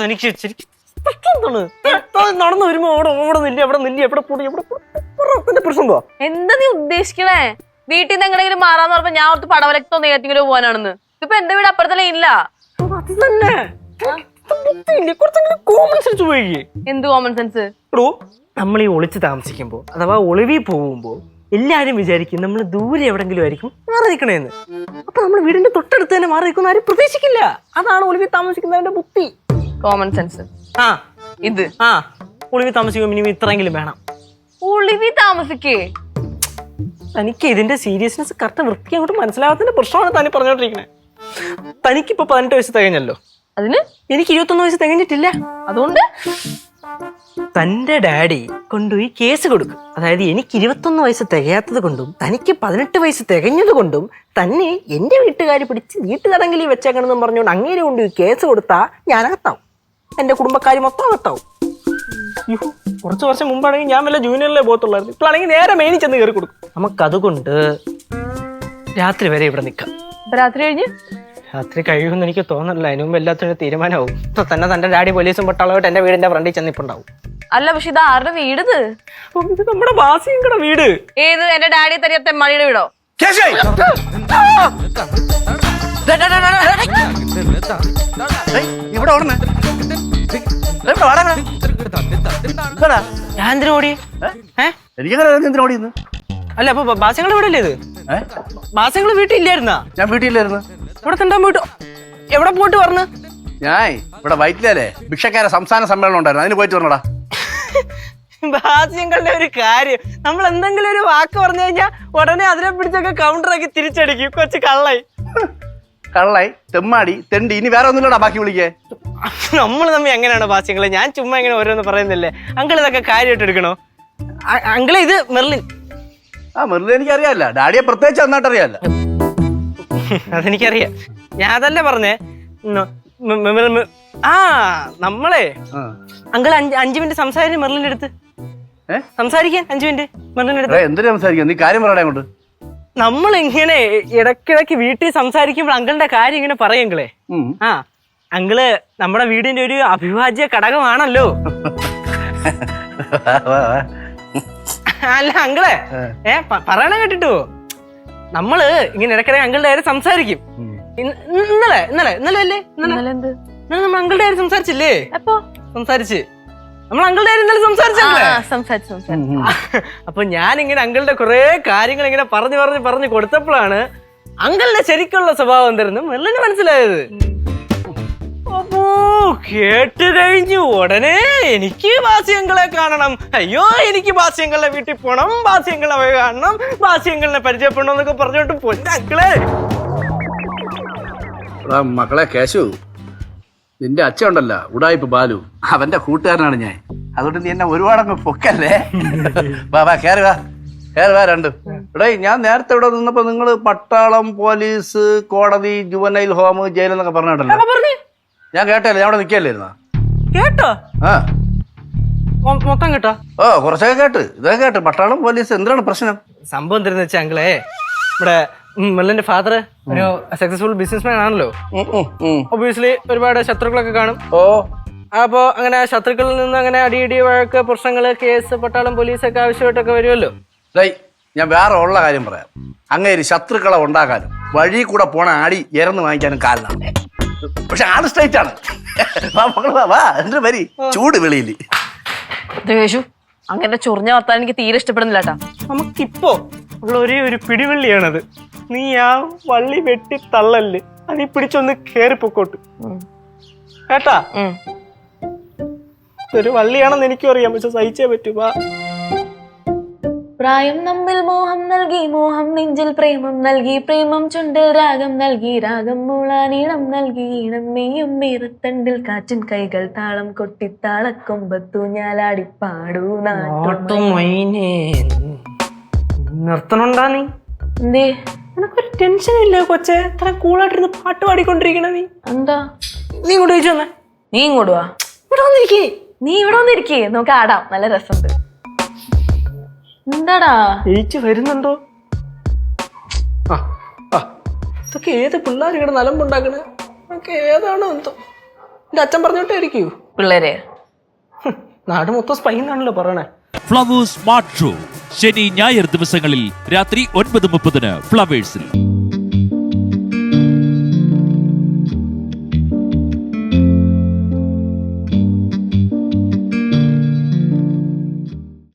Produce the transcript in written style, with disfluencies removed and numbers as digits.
എനിക്ക് നടന്നു വരുമ്പോ അവിടെ നില്ല എവിടെ നില്ല എവിടെ പോടി എവിടെ പ്രശ്നം എന്താ നീ ഉദ്ദേശിക്കണേ? വീട്ടിൽ നിന്ന് എങ്ങനെയെങ്കിലും മാറാന്ന് പറഞ്ഞപ്പോ ഞാൻ ഓർത്ത് പടവലക്തോ നെയ്യാറ്റിങ്കിലോ പോകാനാണെന്ന്. ഇപ്പൊ എന്റെ വീട് അപ്പുറത്തെ ലൈനില്ല. എന്ത് കോമൺ സെൻസ്? നമ്മൾ ഈ ഒളിച്ച് താമസിക്കുമ്പോ അഥവാ ഒളിവിൽ പോകുമ്പോ എല്ലാരും വിചാരിക്കും നമ്മൾ ദൂരെ എവിടെങ്കിലും ആയിരിക്കും മാറി നിൽക്കണേന്ന്. അപ്പൊ നമ്മൾ വീടിന്റെ തൊട്ടടുത്ത് തന്നെ മാറി നിൽക്കുന്ന ആരും പ്രതീക്ഷിക്കില്ല. അതാണ് ഒളിവിൽ താമസിക്കുന്നതിന്റെ ബുദ്ധി. Common sense. ഇത് ഒളിവിൽ താമസിക്കുമ്പോ മിനിമം ഇത്രയെങ്കിലും വേണം. ഒളിവിൽ താമസിക്കേ? തനിക്ക് ഇതിന്റെ സീരിയസ്നെസ് കറക്റ്റ് വൃത്തി അങ്ങോട്ട് മനസ്സിലാവാത്തതിന്റെ പ്രശ്നമാണ് താനി പറഞ്ഞോണ്ടിരിക്കുന്നത്. തനിക്കിപ്പോ 18 വയസ്സ് തികഞ്ഞല്ലോ. അതിന് എനിക്ക് 21 വയസ്സ് തികഞ്ഞിട്ടില്ല. അതുകൊണ്ട് തന്റെ ഡാഡി കൊണ്ടുപോയി കേസ് കൊടുക്കും. അതായത് എനിക്ക് 21 വയസ്സ് തികയാത്തത് കൊണ്ടും തനിക്ക് 18 വയസ്സ് തികഞ്ഞത് കൊണ്ടും തന്നെ എന്റെ വീട്ടുകാർ പിടിച്ച് വീട്ടുതടങ്കലിൽ വെച്ചേക്കണമെന്നും പറഞ്ഞുകൊണ്ട് അങ്ങേരെ കൊണ്ടുപോയി കേസ് കൊടുത്താൽ ഞാനകത്താവും, എന്റെ കുടുംബക്കാർ മൊത്തം അകത്താവും. കുറച്ച് വർഷം മുമ്പാണെങ്കിൽ ഞാൻ വല്ല ജൂനിയറിലെ പോകത്തുള്ളായിരുന്നു. ഇപ്പോഴാണെങ്കിൽ നേരെ മേനി ചെന്ന് കയറി കൊടുക്കും. നമുക്കതുകൊണ്ട് രാത്രി വരെ ഇവിടെ നിൽക്കാം. രാത്രി കഴിഞ്ഞ് രാത്രി കഴിയുമെന്ന് എനിക്ക് തോന്നുന്നില്ല. അതിന് മുമ്പ് എല്ലാത്തിനും തീരുമാനമാവും. ഇപ്പൊ തന്നെ തന്റെ ഡാഡി പോലീസും പട്ടാളമായിട്ട് എന്റെ വീടിന്റെ ഫ്രണ്ടിൽ ചെന്നിപ്പുണ്ടാവും. അല്ല, പക്ഷെ ഇത് ആരുടെ വീട്? ഇത് നമ്മുടെ ബാസിയുടെ വീട്. ഏത്? എന്റെ ഡാഡി തരിക തെമ്മാടിയുടെ വീടോ? അല്ല, അപ്പൊ ബാസ്യങ്ങളുടെ വീടല്ലേ ഇത്? ബാസ്യങ്ങള് വീട്ടിലില്ലായിരുന്നാ? ഞാൻ വീട്ടിലില്ലായിരുന്നു. ഇവിടെ തെണ്ടാൻ പോയിട്ട് എവിടെ പോയിട്ട് പറഞ്ഞു? ഞാൻ ഇവിടെ വൈറ്റിലല്ലേ ഭിക്ഷക്കാരെ സംസ്ഥാന സമ്മേളനം ഉണ്ടായിരുന്നു, അതിന് പോയിട്ട് വരണടാ. ബാസ്യങ്ങളുടെ ഒരു കാര്യം, നമ്മൾ എന്തെങ്കിലും ഒരു വാക്ക് പറഞ്ഞു കഴിഞ്ഞാൽ ഉടനെ അതിനെ പിടിച്ചൊക്കെ കൗണ്ടറാക്കി തിരിച്ചടിക്കും. കുറച്ച് കള്ളായി തെമ്മാടി തെണ്ടി, ഇനി വേറെ ഒന്നുമില്ലടാ ബാക്കി വിളിക്കേ. നമ്മൾ തമ്മിൽ എങ്ങനെയാണ് ബാസ്യങ്ങളെ? ഞാൻ ചുമ്മാ ഇങ്ങനെ ഓരോന്ന് പറയുന്നില്ലേ. അങ്കിൾ ഇതൊക്കെ കാര്യമായിട്ട് എടുക്കണോ? അങ്കിളെ ഇത് മെർലിൻ. മെർലിൻ എനിക്കറിയാല്ല, ഡാഡിയെ പ്രത്യേകിച്ച് നന്നായിട്ട് അറിയാല്ല. അതെനിക്കറിയാം, ഞാൻ അതല്ലേ പറഞ്ഞേ. നമ്മളെ അങ്കിൾ 5 മിനിറ്റ് സംസാരിക്കും മെർലിന്റെ അടുത്ത്. സംസാരിക്കാൻ 5 മിനിറ്റ് മെർലിന്റെ അടുത്ത്. എന്തിനാ സംസാരിക്കാം? നീ കാര്യം പറയണേ അങ്ങോട്ട്. നമ്മൾ ഇങ്ങനെ ഇടയ്ക്കിടയ്ക്ക് വീട്ടിൽ സംസാരിക്കുമ്പോൾ അങ്കിളിന്റെ കാര്യം ഇങ്ങനെ പറയെങ്കിലേ. അങ്കിള് നമ്മുടെ വീടിന്റെ ഒരു അവിഭാജ്യ ഘടകമാണല്ലോ. അല്ല അങ്കിളെ, പറയണ കേട്ടിട്ടോ, നമ്മള് ഇങ്ങനെ ഇടയ്ക്കിടെ അങ്കിളുടെ കാര്യം സംസാരിക്കും. ഇന്നലെ അല്ലേ? ഇന്നലെ നമ്മൾ അങ്കിളുടെ കാര്യം സംസാരിച്ചില്ലേ? സംസാരിച്ച് നമ്മൾ അങ്കിളുടെ കാര്യം ഇന്നലെ സംസാരിച്ചല്ലേ? അപ്പൊ ഞാൻ ഇങ്ങനെ അങ്കിളുടെ കുറെ കാര്യങ്ങൾ ഇങ്ങനെ പറഞ്ഞു കൊടുത്തപ്പോഴാണ് അങ്കിളുടെ ശരിക്കുള്ള സ്വഭാവം എന്തായിരുന്നു മെർലിന് മനസ്സിലായത്. അപ്പോ കേട്ട് കഴിഞ്ഞു ഉടനെ എനിക്ക് ബാസ്യങ്ങളെ കാണണം, അയ്യോ എനിക്ക് ബാസ്യങ്ങളുടെ വീട്ടിൽ പോണം, ബാസ്യങ്ങളെ കാണണം, ബാസ്യങ്ങളെ പരിചയപ്പെടണം എന്നൊക്കെ പറഞ്ഞോട്ട് പൊന്നെ അങ്കിളെ. മക്കളെ കേശു, നിന്റെ അച്ഛൻ ഉണ്ടല്ലോ ഉടായിപ്പ് ബാലു, അവന്റെ കൂട്ടുകാരനാണ് ഞാൻ. അതുകൊണ്ട് നീ എന്നെ ഒരുപാടങ്ങ് പൊക്കല്ലേ. വാ കേറുക രണ്ടും. ഇവിടെ ഞാൻ നേരത്തെ ഇവിടെ നിന്നപ്പോ നിങ്ങള് പട്ടാളം, പോലീസ്, കോടതി, ജുവനൈൽ ഹോം, ജയിൽ എന്നൊക്കെ പറഞ്ഞിട്ടല്ലോ. ഞാൻ കേട്ടല്ലേ, ഞാൻ അവിടെ നിൽക്കല്ലായിരുന്നാ? കേട്ടോ? മൊത്തം കേട്ടോ? കുറച്ചൊക്കെ കേട്ട്, ഇതൊക്കെ കേട്ട്. പട്ടാളം, പോലീസ്, എന്തിനാണ് പ്രശ്നം? സംഭവം എന്താണെന്ന് വെച്ചാൽ അങ്കിളെ, ഇവിടെ മെർലിന്റെ ഫാദർ ഒരു സക്സസ്ഫുൾ ബിസിനസ്മാൻ ആണല്ലോ. ഒബിയസ്ലി ഒരുപാട് ശത്രുക്കളൊക്കെ കാണും. അപ്പോ അങ്ങനെ ശത്രുക്കളിൽ നിന്ന് അങ്ങനെ അടിയിടി വഴക്ക്, പ്രശ്നങ്ങള്, കേസ്, പട്ടാളം, പോലീസൊക്കെ ആവശ്യമായിട്ടൊക്കെ വരുമല്ലോ. ഞാൻ വേറെ ഉള്ള കാര്യം പറയാം. അങ്ങനെ ശത്രുക്കളെ ഉണ്ടാക്കാനും വഴി കൂടെ പോണ ആടി ഇറന്ന് വാങ്ങിക്കാനും കാരണമാണ്. പക്ഷെ ആള് സ്ട്രൈറ്റ് ആണ്. എന്റെ വരി ചൂട് വെളിയിൽ. അങ്ങനെ ചൊറിഞ്ഞ വർത്താൻ എനിക്ക് തീരെ ഇഷ്ടപ്പെടുന്നില്ല കേട്ടാ. നമുക്കിപ്പോ ഉള്ള ഒരേ ഒരു പിടിവള്ളിയാണത്. നീ ആ വള്ളി വെട്ടി തള്ളല്, അത് ഈ പിടിച്ചൊന്ന് കേറിപ്പൊക്കോട്ട് കേട്ടാ. ഒരു വള്ളിയാണെന്ന് എനിക്കും അറിയാം, പക്ഷെ സഹിച്ചേ പറ്റൂ. പ്രായം നമ്മിൽ മോഹം നൽകി, മോഹം നെഞ്ചിൽ പ്രേമം നൽകി, പ്രേമം ചുണ്ടിൽ രാഗം നൽകി, രാഗം മൂളാനീണം നൽകി, ഈണം മെയ്യും മീറത്തണ്ടിൽ കാറ്റിൻ കൈകൾ താളം കൊട്ടി താളക്കൊമ്പത്തു ഞാലാടി പാടൂ നാട്ടും. നിർത്തണുണ്ടാ നീ? എന്തേ? നിനക്കൊരു ടെൻഷൻ ഇല്ലേ കൊച്ചെ? ഇത്ര കൂളായിട്ടിരുന്ന് പാട്ട് പാടിക്കൊണ്ടിരിക്കണ നീ എന്താ? നീ ഇങ്ങോട്ട് ചോദിച്ചു വന്നേ. നീ ഇങ്ങോട്ട് വാ. ഇവിടെ വന്നിരിക്കേ. നീ ഇവിടെ വന്നിരിക്കേ, നമുക്ക് ആടാം, നല്ല രസമുണ്ട്. എന്താടാ ജയിച്ചു വരുന്നുണ്ടോ? ഇതൊക്കെ ഏത് പിള്ളേർ ഇവിടെ നലമ്പുണ്ടാക്കണേ? നിനക്ക് ഏതാണോ എന്തോ എന്റെ അച്ഛൻ പറഞ്ഞോട്ടായിരിക്കൂ. പിള്ളേരെ നാട് മൊത്തം സ്പൈ എന്നാണല്ലോ പറയണേ. ഫ്ലവേഴ്സ് സ്മാർട്ട് ഷോ ശനി ഞായർ ദിവസങ്ങളിൽ രാത്രി 9:30 ഫ്ലവേഴ്സിൽ.